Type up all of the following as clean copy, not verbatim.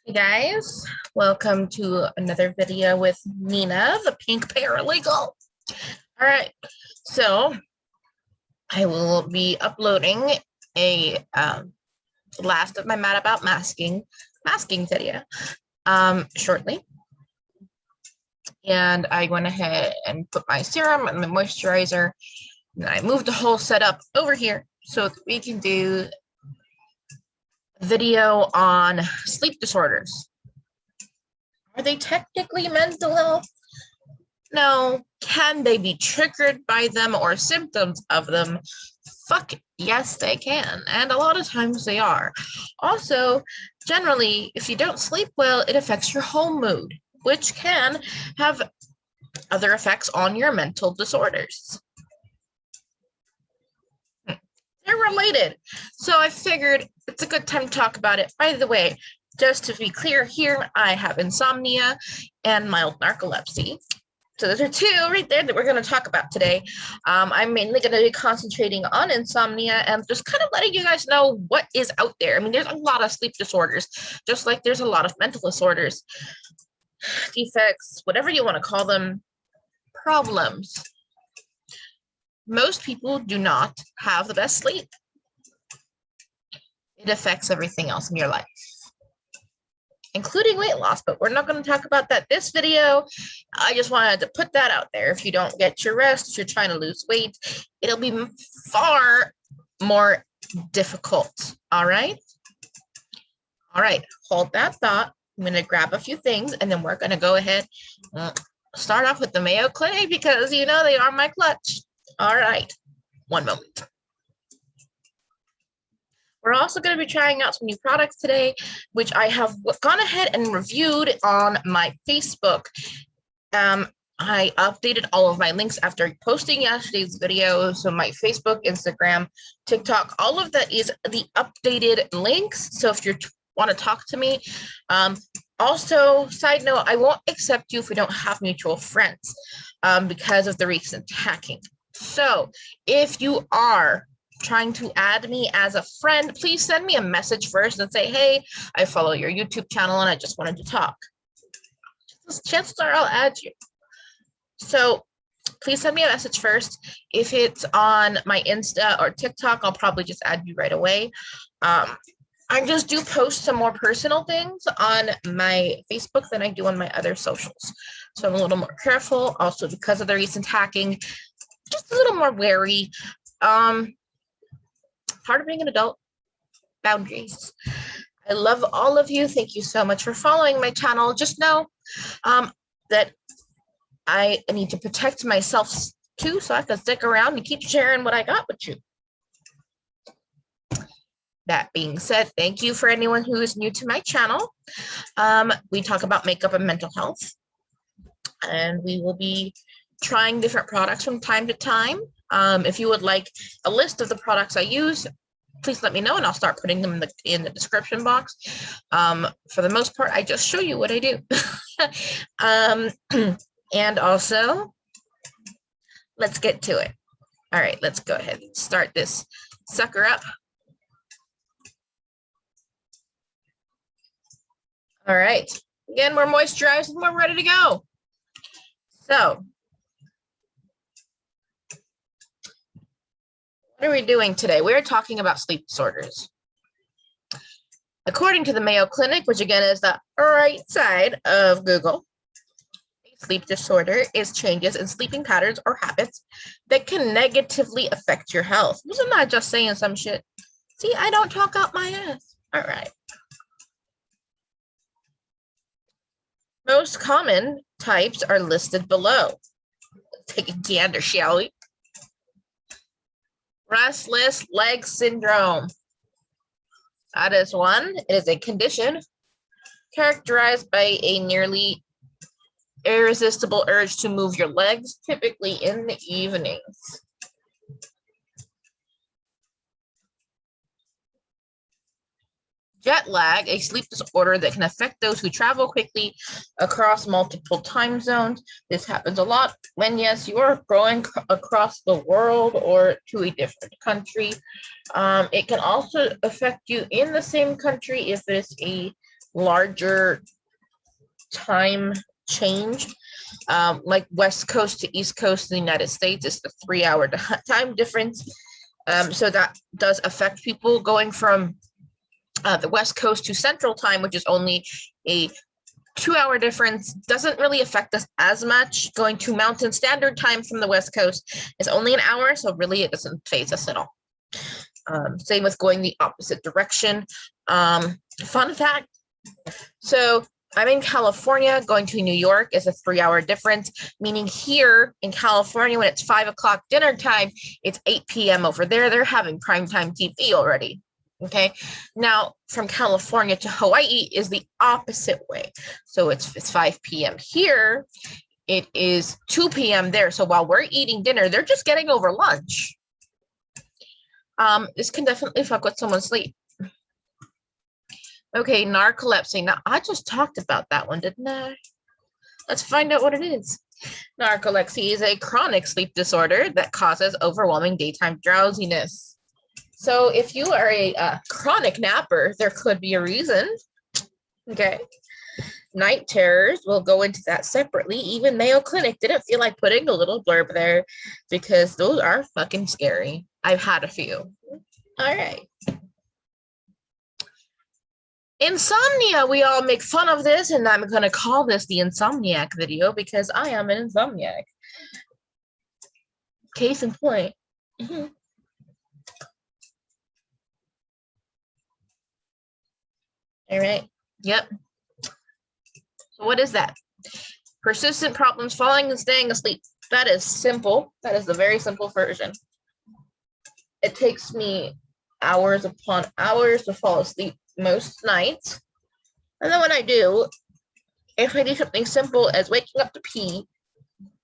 Hey guys, welcome to another video with Nina, the pink paralegal. All right, so I will be uploading a last of my Mad About masking video shortly. And I went ahead and put my serum and my moisturizer, and I moved the whole setup over here so that we can do a video on sleep disorders. Are they technically mental health? No. Can they be triggered by them or symptoms of them? Fuck yes, they can. And a lot of times they are. Also, generally, if you don't sleep well, it affects your whole mood, which can have other effects on your mental disorders. They're related. So I figured it's a good time to talk about it. By the way, just to be clear here, I have insomnia and mild narcolepsy. So those are two right there that we're going to talk about today. I'm mainly going to be concentrating on insomnia and just kind of letting you guys know what is out there. I mean, there's a lot of sleep disorders, just like there's a lot of mental disorders, defects, whatever you want to call them, problems. Most people do not have the best sleep. It affects everything else in your life, including weight loss, but we're not going to talk about that this video. I just wanted to put that out there. If you don't get your rest, if you're trying to lose weight, it'll be far more difficult. All right. Hold that thought. I'm going to grab a few things and then we're going to go ahead and start off with the Mayo Clinic because you know they are my clutch. All right. One moment. We're also going to be trying out some new products today, which I have gone ahead and reviewed on my Facebook. I updated all of my links after posting yesterday's video. So my Facebook, Instagram, TikTok, all of that is the updated links. So if you want to talk to me, also, side note, I won't accept you if we don't have mutual friends because of the recent hacking. So if you are trying to add me as a friend, please send me a message first and say, hey, I follow your YouTube channel and I just wanted to talk. Chances are I'll add you. So please send me a message first. If it's on my Insta or TikTok, I'll probably just add you right away. I just do post some more personal things on my Facebook than I do on my other socials. So I'm a little more careful. Also, because of the recent hacking, just a little more wary. Part of being an adult, boundaries. I love all of you. Thank you so much for following my channel. Just know that I need to protect myself too, so I can stick around and keep sharing what I got with you. That being said, thank you for anyone who is new to my channel. We talk about makeup and mental health, and we will be trying different products from time to time. If you would like a list of the products I use, please let me know and I'll start putting them in the description box. For the most part, I just show you what I do. And also, let's get to it. All right, let's go ahead and start this sucker up. All right, again, we're moisturized and we're ready to go. So, what are we doing today? We're talking about sleep disorders. According to the Mayo Clinic, which again is the right side of Google, a sleep disorder is changes in sleeping patterns or habits that can negatively affect your health. I'm not just saying some shit. See, I don't talk out my ass. All right. Most common types are listed below. Let's take a gander, shall we? Restless leg syndrome. That is one. It is a condition characterized by a nearly irresistible urge to move your legs, typically in the evenings. Jet lag, a sleep disorder that can affect those who travel quickly across multiple time zones. This happens a lot when, yes, you are going across the world or to a different country. It can also affect you in the same country if it's a larger time change. Like West Coast to East Coast in the United States is the 3-hour time difference. So that does affect people going from the West Coast to Central Time, which is only a 2-hour difference, doesn't really affect us as much. Going to Mountain Standard Time from the West Coast is only an hour, so really it doesn't phase us at all. Same with going the opposite direction. Fun fact, so I'm in California, going to New York is a 3-hour difference, meaning here in California, when it's 5 o'clock dinner time, it's 8 p.m. over there. They're having primetime TV already. Okay. Now from California to Hawaii is the opposite way. So it's 5 p.m. here. It is 2 p.m. there. So while we're eating dinner, they're just getting over lunch. This can definitely fuck with someone's sleep. Okay, narcolepsy. Now, I just talked about that one, didn't I? Let's find out what it is. Narcolepsy is a chronic sleep disorder that causes overwhelming daytime drowsiness. So if you are a chronic napper, there could be a reason. Okay. Night terrors, we'll go into that separately. Even Mayo Clinic didn't feel like putting a little blurb there because those are fucking scary. I've had a few. All right. Insomnia, we all make fun of this, and I'm going to call this the Insomniac video because I am an insomniac. Case in point. All right. Yep. So what is that? Persistent problems falling and staying asleep. That is simple. That is the very simple version. It takes me hours upon hours to fall asleep most nights. And then when I do, if I do something simple as waking up to pee,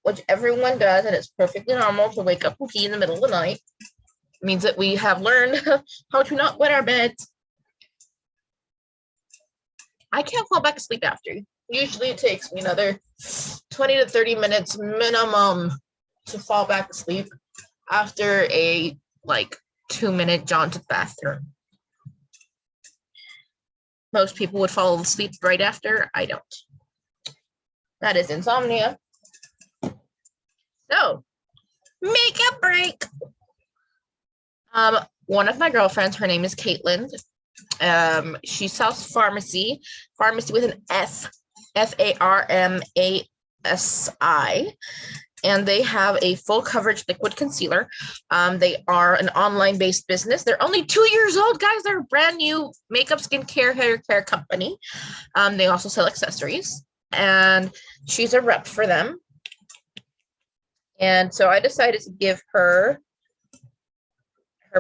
which everyone does, and it's perfectly normal to wake up and pee in the middle of the night, means that we have learned how to not wet our beds. I can't fall back asleep after. Usually it takes me another 20 to 30 minutes minimum to fall back asleep after a 2-minute jaunt to the bathroom. Most people would fall asleep right after. I don't. That is insomnia. So, makeup break. One of my girlfriends, her name is Caitlin. She sells pharmacy with an F, F-A-R-M-A-S-I. And they have a full coverage liquid concealer. They are an online-based business. They're only 2 years old, guys. They're a brand new makeup, skincare, hair care company. They also sell accessories, and she's a rep for them. And so I decided to give her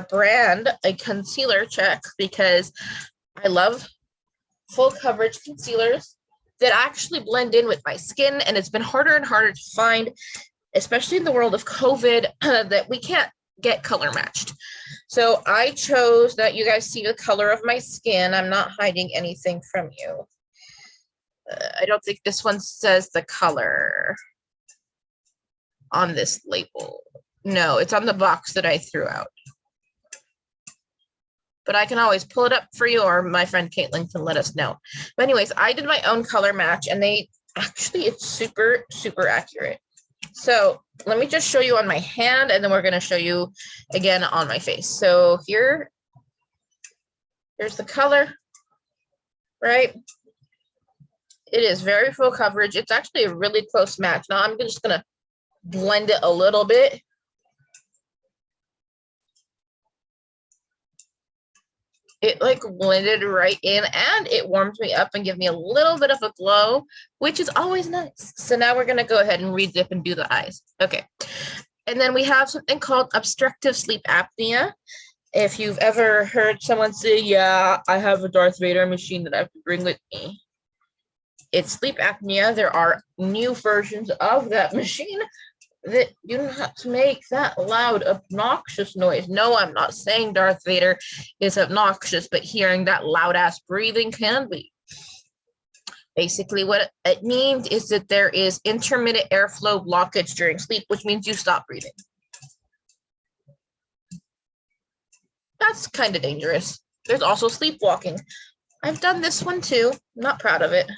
brand a concealer check because I love full coverage concealers that actually blend in with my skin, and it's been harder and harder to find, especially in the world of COVID, that we can't get color matched. So I chose that. You guys see the color of my skin. I'm not hiding anything from you. I don't think this one says the color on this label. No, it's on the box that I threw out. But I can always pull it up for you, or my friend Caitlin can let us know. But anyways, I did my own color match, and it's super, super accurate. So let me just show you on my hand, and then we're going to show you again on my face. So here's the color, right? It is very full coverage. It's actually a really close match. Now I'm just going to blend it a little bit. It blended right in, and it warms me up and gives me a little bit of a glow, which is always nice. So now we're going to go ahead and re-dip and do the eyes. Okay. And then we have something called obstructive sleep apnea. If you've ever heard someone say, yeah, I have a Darth Vader machine that I have to bring with me, it's sleep apnea. There are new versions of that machine that do not make that loud, obnoxious noise. No, I'm not saying Darth Vader is obnoxious, but hearing that loud-ass breathing can be. Basically, what it means is that there is intermittent airflow blockage during sleep, which means you stop breathing. That's kind of dangerous. There's also sleepwalking. I've done this one too. I'm not proud of it.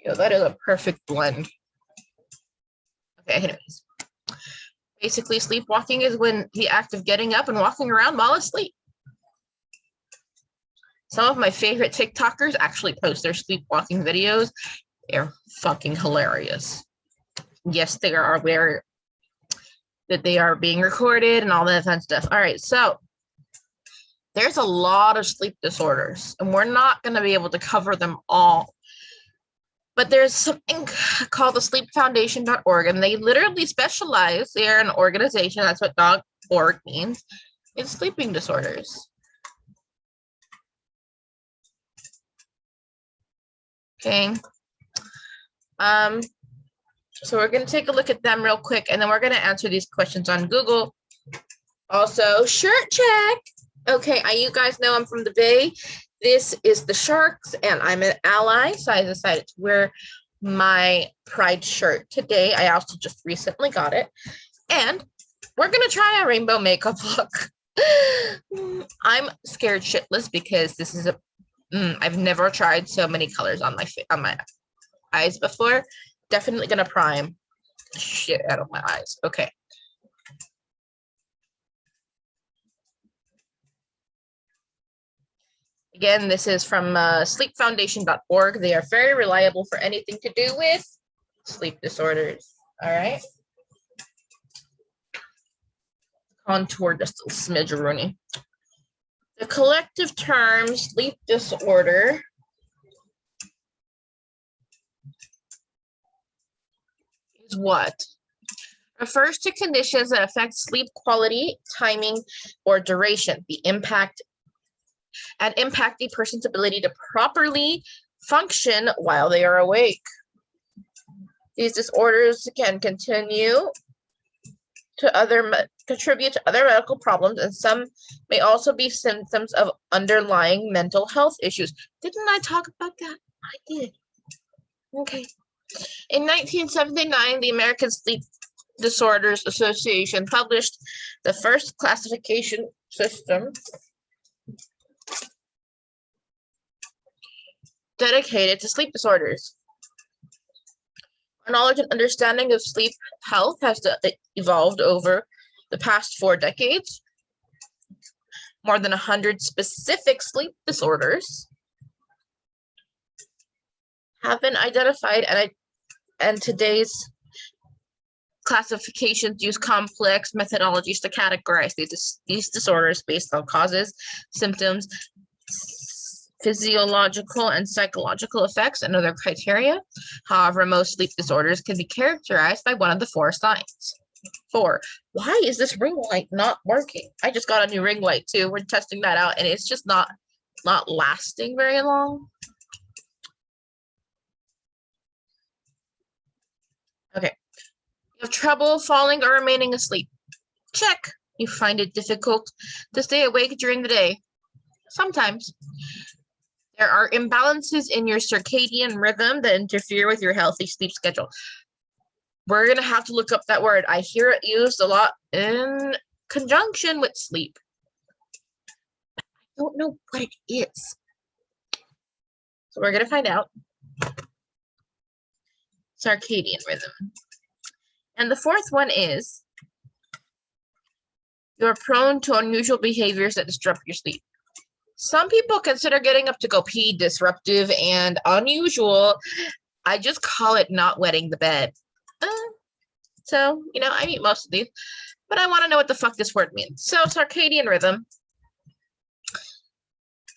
Yeah, that is a perfect blend. Okay, anyways. Basically, sleepwalking is when the act of getting up and walking around while asleep. Some of my favorite TikTokers actually post their sleepwalking videos. They're fucking hilarious. Yes, they are aware that they are being recorded and all that fun stuff. All right, so there's a lot of sleep disorders, and we're not going to be able to cover them all. But there's something called the sleepfoundation.org, and they literally specialize. They're an organization. That's what .org means. In sleeping disorders. Okay. So we're going to take a look at them real quick, and then we're going to answer these questions on Google. Also, shirt check. Okay, you guys know I'm from the Bay. This is the Sharks, and I'm an ally, so I decided to wear my Pride shirt today. I also just recently got it, and we're going to try a rainbow makeup look. I'm scared shitless because this is I've never tried so many colors on my eyes before. Definitely gonna prime shit out of my eyes. Okay. Again, this is from sleepfoundation.org. They are very reliable for anything to do with sleep disorders. All right. Contour just a smidgeroonie. The collective term sleep disorder is what? Refers to conditions that affect sleep quality, timing, or duration. The impact a person's ability to properly function while they are awake. These disorders can contribute to other medical problems, and some may also be symptoms of underlying mental health issues. Didn't I talk about that? I did. Okay. In 1979, the American Sleep Disorders Association published the first classification system dedicated to sleep disorders. Our knowledge and understanding of sleep health has evolved over the past 4 decades. More than 100 specific sleep disorders have been identified, and today's classifications use complex methodologies to categorize these disorders based on causes, symptoms, physiological and psychological effects, and other criteria. However, most sleep disorders can be characterized by one of the 4 signs. 4. Why is this ring light not working? I just got a new ring light too. We're testing that out, and it's just not lasting very long. Okay. You have trouble falling or remaining asleep. Check. You find it difficult to stay awake during the day. Sometimes. There are imbalances in your circadian rhythm that interfere with your healthy sleep schedule. We're going to have to look up that word. I hear it used a lot in conjunction with sleep. I don't know what it is. So we're going to find out. Circadian rhythm. And the 4th one is you're prone to unusual behaviors that disrupt your sleep. Some people consider getting up to go pee disruptive and unusual. I just call it not wetting the bed. So, I meet most of these, but I want to know what the fuck this word means. So, circadian rhythm.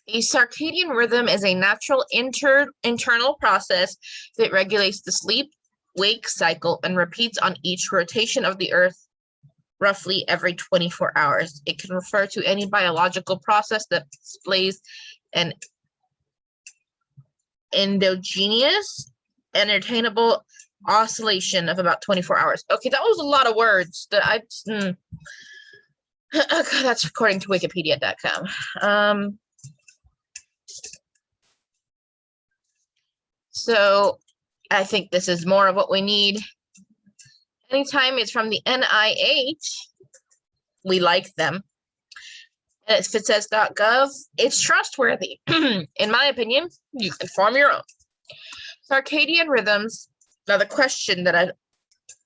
A circadian rhythm is a natural internal process that regulates the sleep-wake cycle and repeats on each rotation of the Earth roughly every 24 hours. It can refer to any biological process that displays an endogenous and attainable oscillation of about 24 hours. Okay, that was a lot of words that that's according to wikipedia.com. So I think this is more of what we need. Anytime it's from the NIH, we like them. And if it says .gov, it's trustworthy. In my opinion, you can form your own. Circadian rhythms. Now the question that I've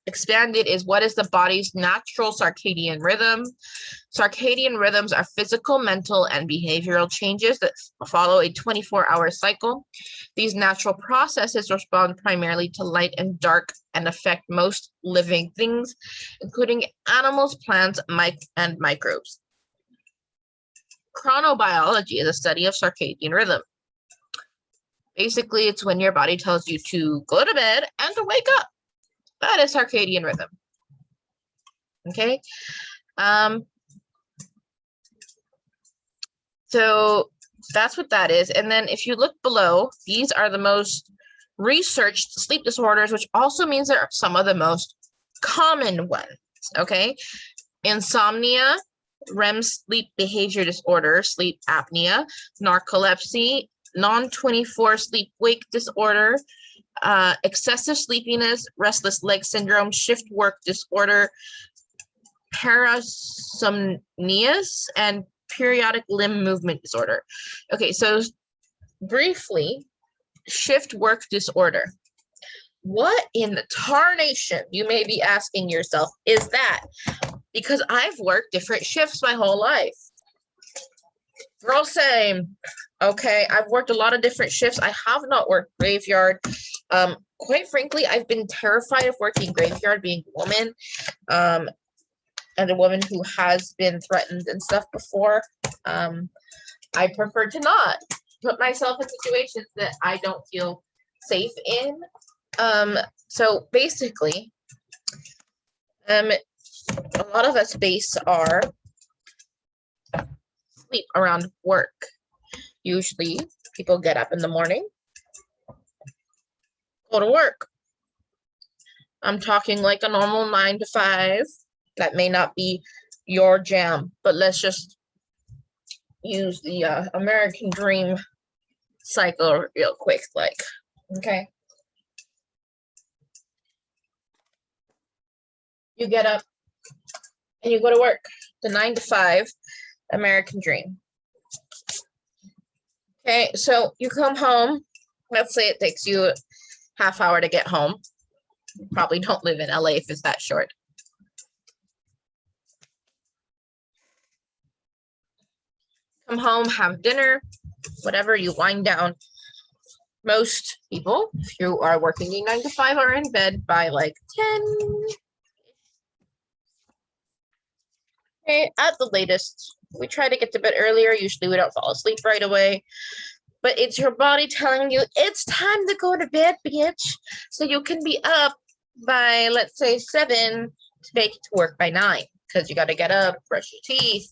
expanded is, what is the body's natural circadian rhythm? Circadian rhythms are physical, mental, and behavioral changes that follow a 24-hour cycle. These natural processes respond primarily to light and dark and affect most living things, including animals, plants, and microbes. Chronobiology is a study of circadian rhythm. Basically, it's when your body tells you to go to bed and to wake up. That is circadian rhythm. Okay. So that's what that is. And then if you look below, these are the most researched sleep disorders, which also means they're some of the most common ones. Okay. Insomnia, REM sleep behavior disorder, sleep apnea, narcolepsy, non-24 sleep-wake disorder, excessive sleepiness, restless leg syndrome, shift work disorder, parasomnias, and periodic limb movement disorder. Okay, so briefly, shift work disorder. What in the tarnation, you may be asking yourself, is that? Because I've worked different shifts my whole life. Girl, same. Okay, I've worked a lot of different shifts. I have not worked graveyard. Quite frankly, I've been terrified of working graveyard, being a woman, and a woman who has been threatened and stuff before. I prefer to not put myself in situations that I don't feel safe in. So basically, a lot of us base our sleep around work. Usually people get up in the morning, go to work. I'm talking like a normal 9 to 5. That may not be your jam, but let's just use the American dream cycle real quick, like, okay. You get up and you go to work, the 9 to 5 American dream. Okay, so you come home. Let's say it takes you a half hour to get home. You probably don't live in LA if it's that short. Come home, have dinner, whatever, you wind down. Most people, if you are working a 9 to 5, are in bed by like 10. Okay, at the latest. We try to get to bed earlier. Usually we don't fall asleep right away. But it's your body telling you it's time to go to bed, bitch. So you can be up by, let's say, 7 to make it to work by 9. Because you got to get up, brush your teeth.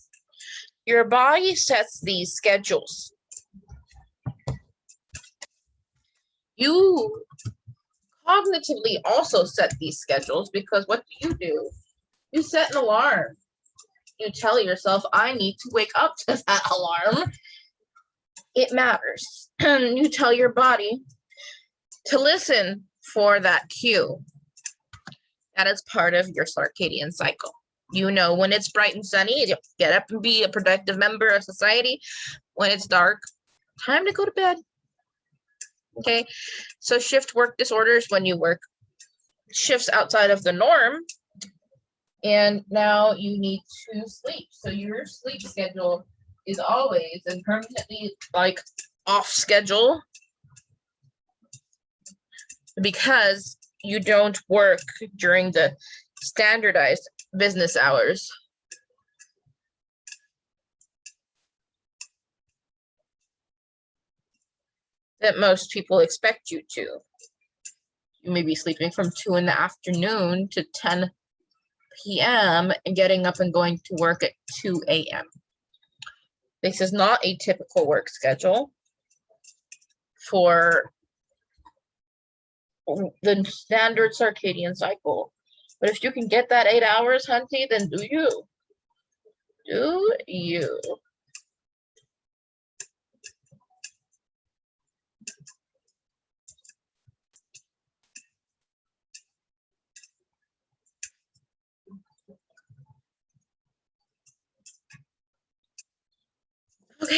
Your body sets these schedules. You cognitively also set these schedules, because what do? You set an alarm. You tell yourself, I need to wake up to that alarm. It matters. You tell your body to listen for that cue. That is part of your circadian cycle. You know when it's bright and sunny, you get up and be a productive member of society. When it's dark, time to go to bed. Okay, so shift work disorders, when you work shifts outside of the norm, and now you need to sleep. So your sleep schedule is always and permanently like off schedule, because you don't work during the standardized business hours. That most people expect you to. You may be sleeping from 2 in the afternoon to 10 p.m. and getting up and going to work at 2 a.m. This is not a typical work schedule for the standard circadian cycle. But if you can get that 8 hours, hunty, then do you. Do you.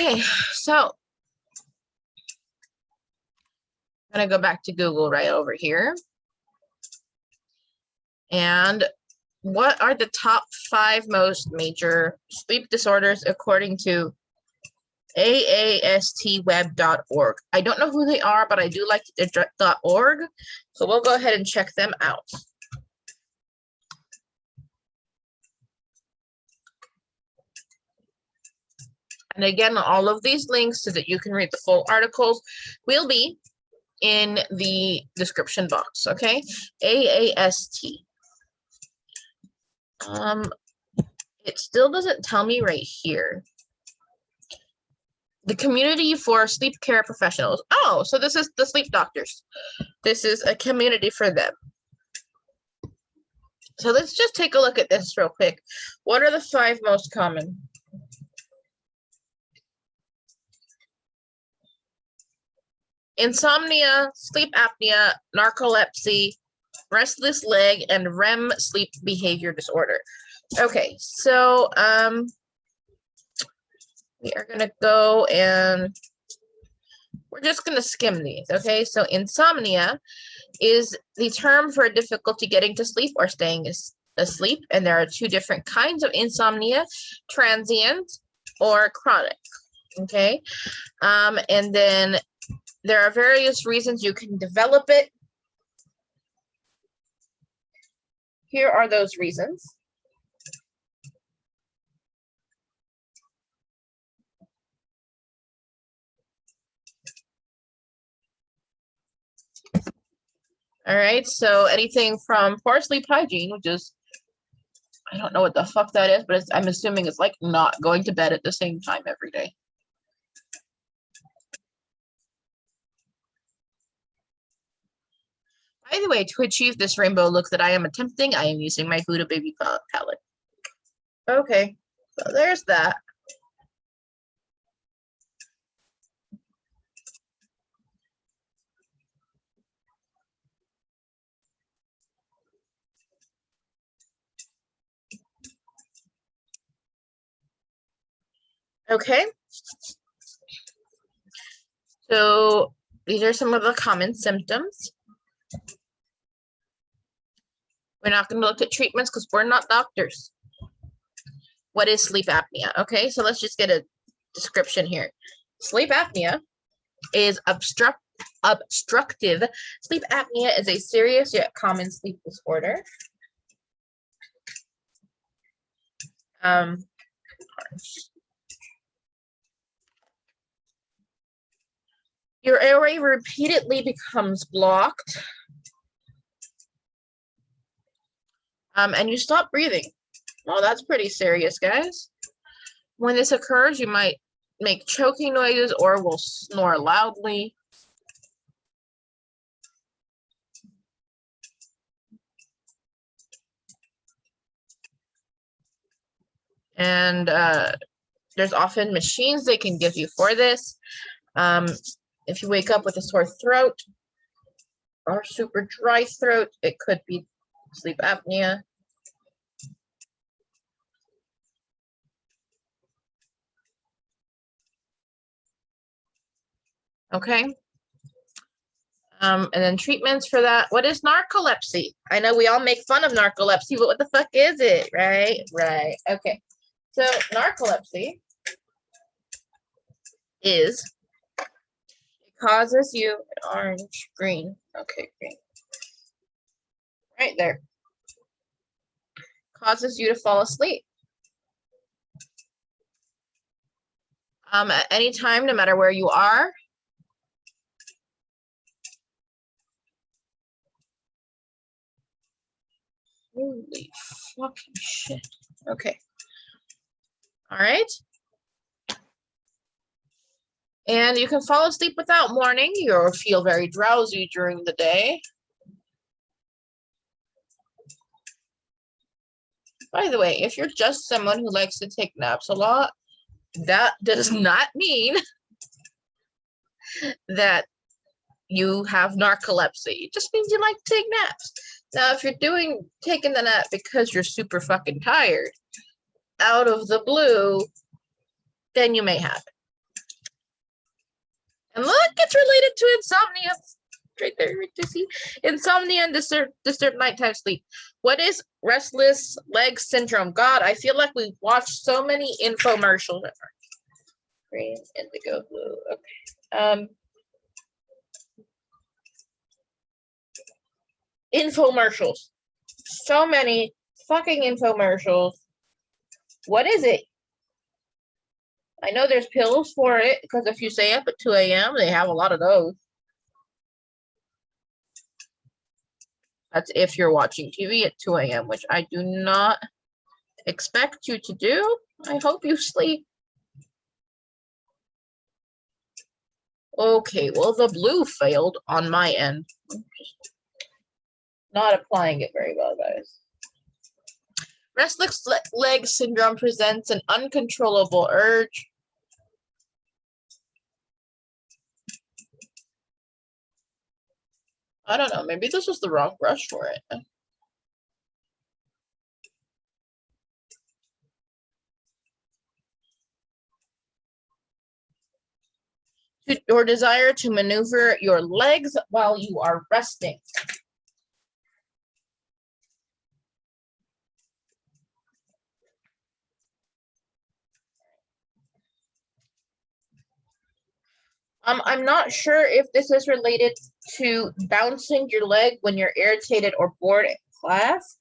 Okay, so I'm going to go back to Google right over here. And what are the top 5 most major sleep disorders according to aastweb.org? I don't know who they are, but I do like .org. So we'll go ahead and check them out. And again, all of these links so that you can read the full articles will be in the description box, okay? AAST. It still doesn't tell me right here. The community for sleep care professionals. Oh, so this is the sleep doctors. This is a community for them. So let's just take a look at this real quick. What are the 5 most common? Insomnia, sleep apnea, narcolepsy, restless leg, and REM sleep behavior disorder. Okay, so we are going to go and we're just going to skim these, okay? So insomnia is the term for difficulty getting to sleep or staying asleep, and there are 2 different kinds of insomnia, transient or chronic, okay? And then there are various reasons you can develop it. Here are those reasons. All right, so anything from poor sleep hygiene, which is, I don't know what the fuck that is, but I'm assuming it's like not going to bed at the same time every day. By the way, to achieve this rainbow look that I am attempting, I am using my Huda Baby palette. Okay, so there's that. Okay. So these are some of the common symptoms. We're not going to look at treatments because we're not doctors. What is sleep apnea? Okay, so let's just get a description here. Sleep apnea is obstructive. Sleep apnea is a serious yet common sleep disorder. Your airway repeatedly becomes blocked. And you stop breathing. Well, that's pretty serious, guys. When this occurs, you might make choking noises or will snore loudly. And there's often machines they can give you for this. If you wake up with a sore throat or super dry throat, it could be sleep apnea. Okay. And then treatments for that. What is narcolepsy? I know we all make fun of narcolepsy, but what the fuck is it? Right? Right. Okay. So narcolepsy is, it causes you orange, green. Okay, green. Right there. Causes you to fall asleep. At any time, no matter where you are. Holy fucking shit. Okay. All right. And you can fall asleep without warning. You'll feel very drowsy during the day. By the way, if you're just someone who likes to take naps a lot, that does not mean that you have narcolepsy. It just means you like to take naps. Now, if you're taking the nap because you're super fucking tired, out of the blue, then you may have it. And look, it's related to insomnia. Right there, right to see. Insomnia and disturbed nighttime sleep. What is restless leg syndrome? God, I feel like we've watched so many infomercials. Green, indigo, blue. Okay. Infomercials. So many fucking infomercials. What is it? I know there's pills for it because if you stay up at 2 a.m., they have a lot of those. That's if you're watching TV at 2 a.m., which I do not expect you to do. I hope you sleep. Okay, well, the blue failed on my end. Not applying it very well, guys. Restless leg syndrome presents an uncontrollable urge. I don't know, maybe this was the wrong brush for it. Or desire to maneuver your legs while you are resting. I'm not sure if this is related to bouncing your leg when you're irritated or bored in class,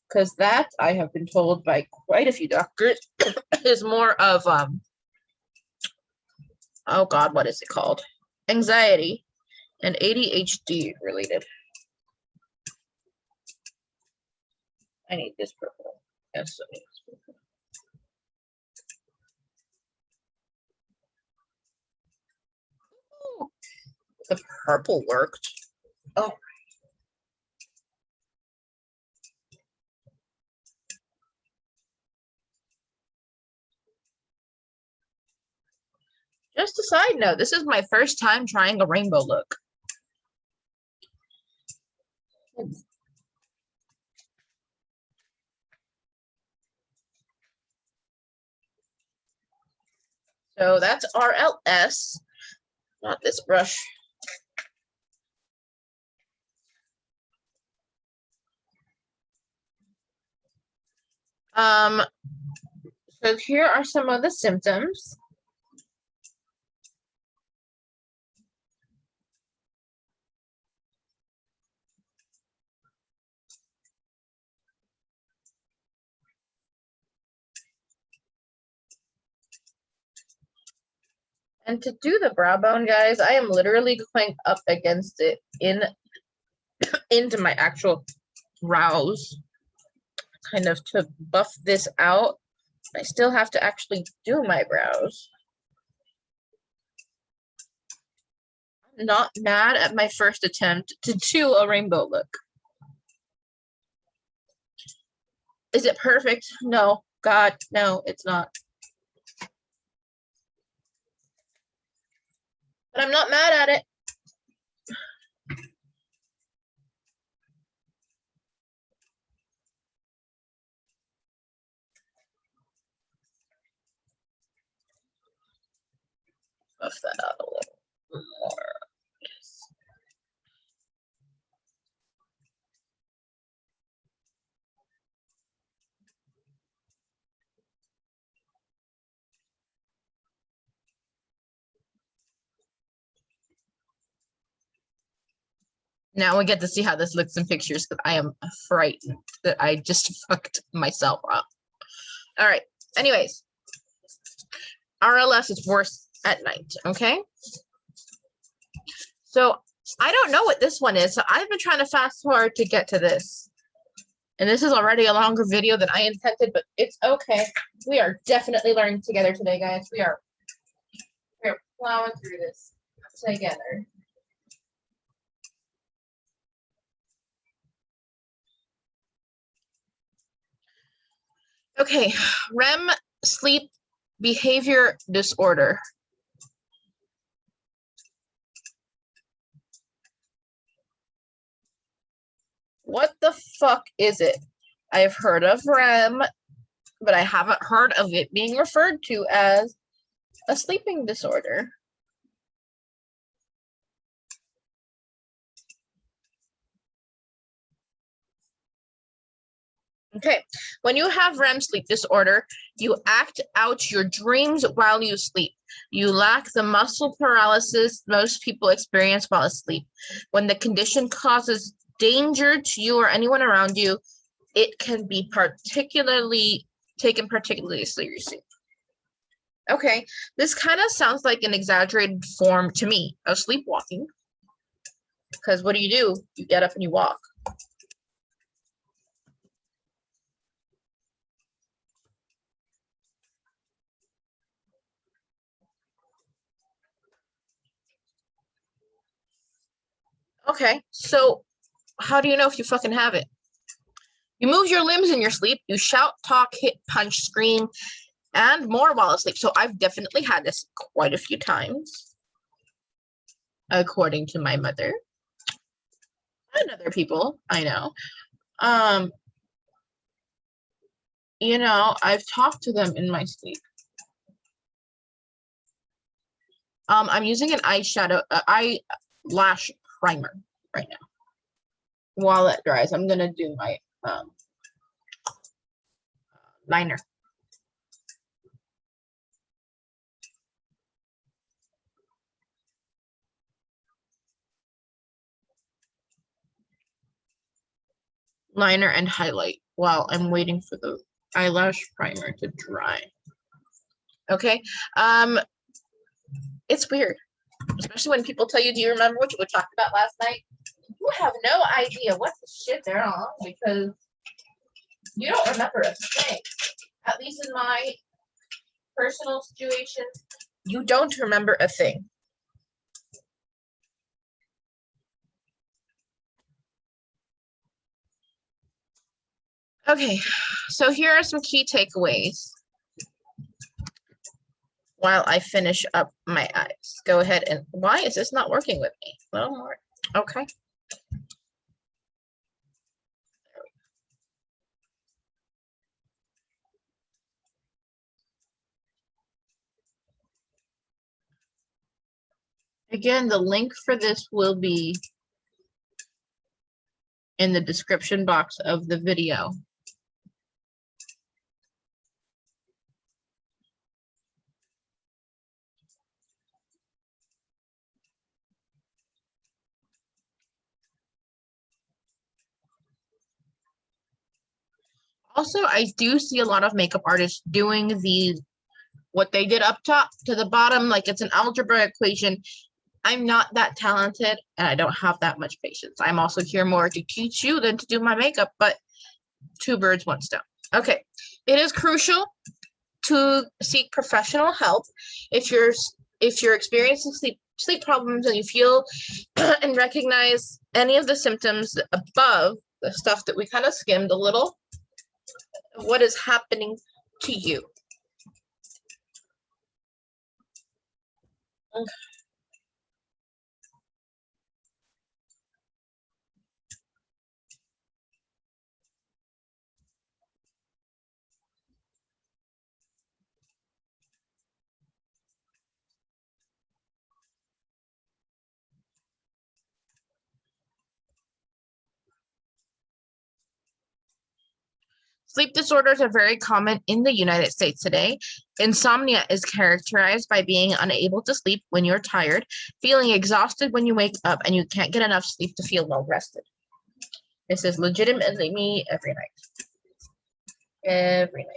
because that, I have been told by quite a few doctors, is more of, oh God, what is it called? Anxiety and ADHD related. I need this purple. Yes, I need this purple. Ooh, the purple worked. Oh. Just a side note, this is my first time trying a rainbow look. So that's RLS, not this brush. So here are some of the symptoms. And to do the brow bone, guys, I am literally going up against it into my actual brows, kind of to buff this out. I still have to actually do my brows. I'm not mad at my first attempt to do a rainbow look. Is it perfect? No. God, no, it's not. But I'm not mad at it. Buff that out a little more. Yes. Now we get to see how this looks in pictures because I am frightened that I just fucked myself up. All right. Anyways, RLS is worse at night. Okay. So I don't know what this one is. So I've been trying to fast forward to get to this. And this is already a longer video than I intended, but it's okay. We are definitely learning together today, guys. We are plowing through this together. Okay, REM sleep behavior disorder. What the fuck is it? I've heard of REM, but I haven't heard of it being referred to as a sleeping disorder. Okay, when you have REM sleep disorder, you act out your dreams while you sleep. You lack the muscle paralysis most people experience while asleep. When the condition causes danger to you or anyone around you, it can be taken particularly seriously. Okay, this kind of sounds like an exaggerated form to me of sleepwalking. Because what do? You get up and you walk. Okay, so how do you know if you fucking have it? You move your limbs in your sleep. You shout, talk, hit, punch, scream, and more while asleep. So I've definitely had this quite a few times, according to my mother and other people I know. You know, I've talked to them in my sleep. I'm using an eyelash primer right now. While that dries, I'm gonna do my liner. Liner and highlight while I'm waiting for the eyelash primer to dry. Okay. It's weird, especially when people tell you, do you remember what we talked about last night? You have no idea what the shit they're on because you don't remember a thing. At least in my personal situation, you don't remember a thing. Okay, so here are some key takeaways while I finish up my eyes. Go ahead and, why is this not working with me? A little more, okay. Again, the link for this will be in the description box of the video. Also, I do see a lot of makeup artists doing what they did up top to the bottom, like it's an algebra equation. I'm not that talented and I don't have that much patience. I'm also here more to teach you than to do my makeup, but two birds, one stone. Okay, it is crucial to seek professional help if you're experiencing sleep problems and you feel and recognize any of the symptoms above the stuff that we kind of skimmed a little. What is happening to you? Okay. Sleep disorders are very common in the United States today. Insomnia is characterized by being unable to sleep when you're tired, feeling exhausted when you wake up, and you can't get enough sleep to feel well rested. This is legitimately me every night. Every night.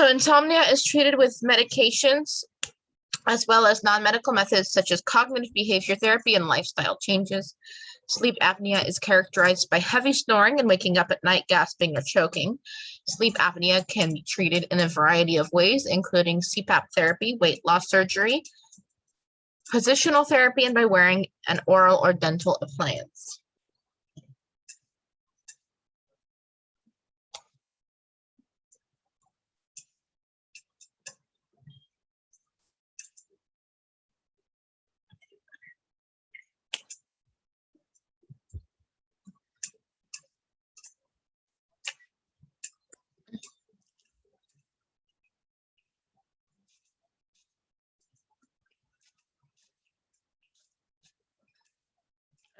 Insomnia is treated with medications as well as non-medical methods such as cognitive behavior therapy and lifestyle changes. Sleep apnea is characterized by heavy snoring and waking up at night gasping or choking. Sleep apnea can be treated in a variety of ways, including CPAP therapy, weight loss surgery, positional therapy, and by wearing an oral or dental appliance.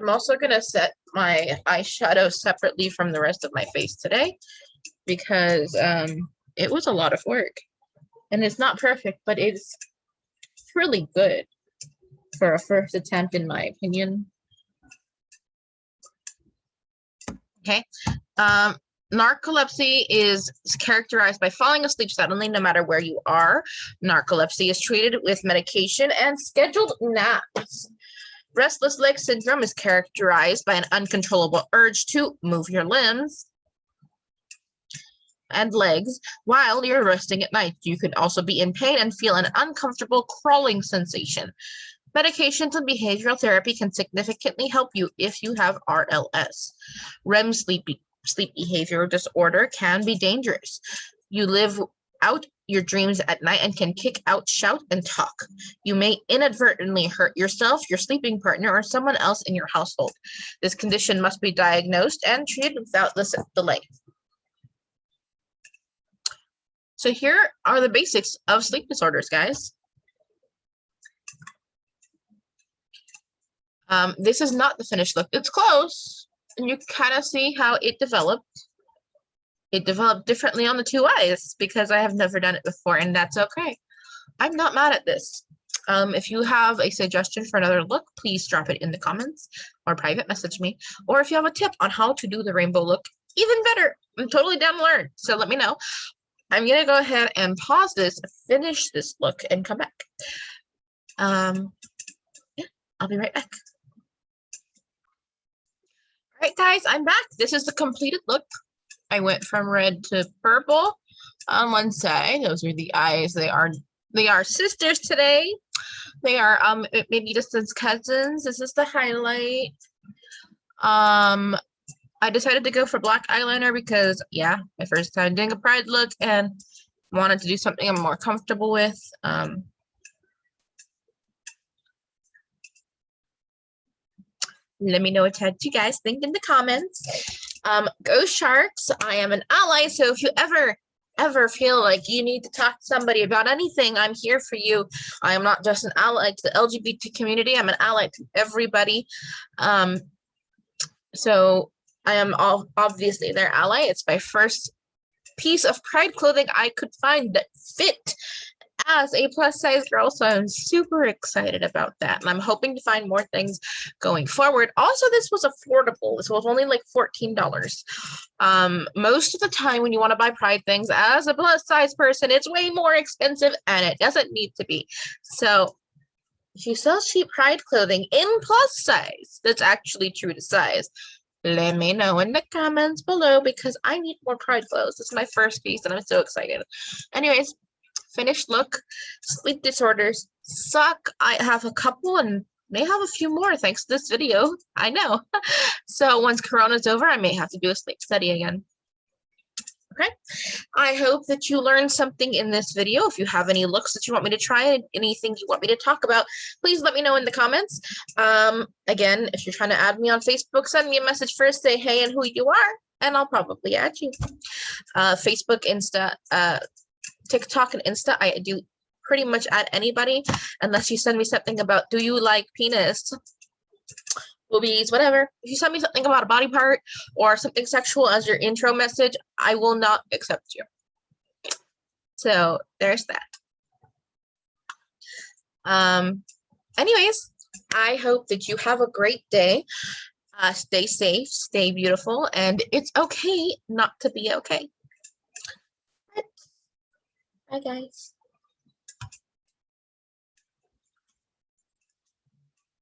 I'm also going to set my eyeshadow separately from the rest of my face today because it was a lot of work. And it's not perfect, but it's really good for a first attempt, in my opinion. Okay. Narcolepsy is characterized by falling asleep suddenly, no matter where you are. Narcolepsy is treated with medication and scheduled naps. Restless leg syndrome is characterized by an uncontrollable urge to move your limbs and legs while you're resting at night. You could also be in pain and feel an uncomfortable crawling sensation. Medications and behavioral therapy can significantly help you if you have RLS. REM sleep behavior disorder can be dangerous. You live out your dreams at night and can kick out, shout, and talk. You may inadvertently hurt yourself, your sleeping partner, or someone else in your household. This condition must be diagnosed and treated without delay. So here are the basics of sleep disorders, guys. This is not the finished look. It's close, and you kind of see how it developed. It developed differently on the two eyes because I have never done it before, and that's okay. I'm not mad at this. If you have a suggestion for another look, please drop it in the comments or private message me. Or if you have a tip on how to do the rainbow look, even better. I'm totally down to learn, so let me know. I'm going to go ahead and pause this, finish this look, and come back. Yeah, I'll be right back. All right, guys, I'm back. This is the completed look. I went from red to purple on one side. Those are the eyes. They are sisters today. They are maybe distant cousins. This is the highlight. I decided to go for black eyeliner because, yeah, my first time doing a pride look and wanted to do something I'm more comfortable with. Let me know what you guys think in the comments. Go Sharks, I am an ally, so if you ever feel like you need to talk to somebody about anything, I'm here for you. I am not just an ally to the LGBT community, I'm an ally to everybody. So I am obviously their ally. It's my first piece of pride clothing I could find that fit as a plus size girl, so I'm super excited about that, and I'm hoping to find more things going forward. Also, this was affordable. This was only like $14. Most of the time when you want to buy pride things as a plus size person, it's way more expensive, and it doesn't need to be. So if you sell cheap pride clothing in plus size that's actually true to size, let me know in the comments below because I need more pride clothes. This is my first piece and I'm so excited. Anyways, finished look. Sleep disorders suck. I have a couple and may have a few more thanks to this video. I know. So once Corona's over, I may have to do a sleep study again. Okay. I hope that you learned something in this video. If you have any looks that you want me to try, anything you want me to talk about, please let me know in the comments. Again, if you're trying to add me on Facebook, send me a message first, say hey and who you are, and I'll probably add you. Facebook, Insta, TikTok, and Insta, I do pretty much add anybody unless you send me something about, do you like penis? Boobies, whatever. If you send me something about a body part or something sexual as your intro message, I will not accept you. So there's that. Anyways, I hope that you have a great day. Stay safe, stay beautiful, and it's okay not to be okay. Bye, guys.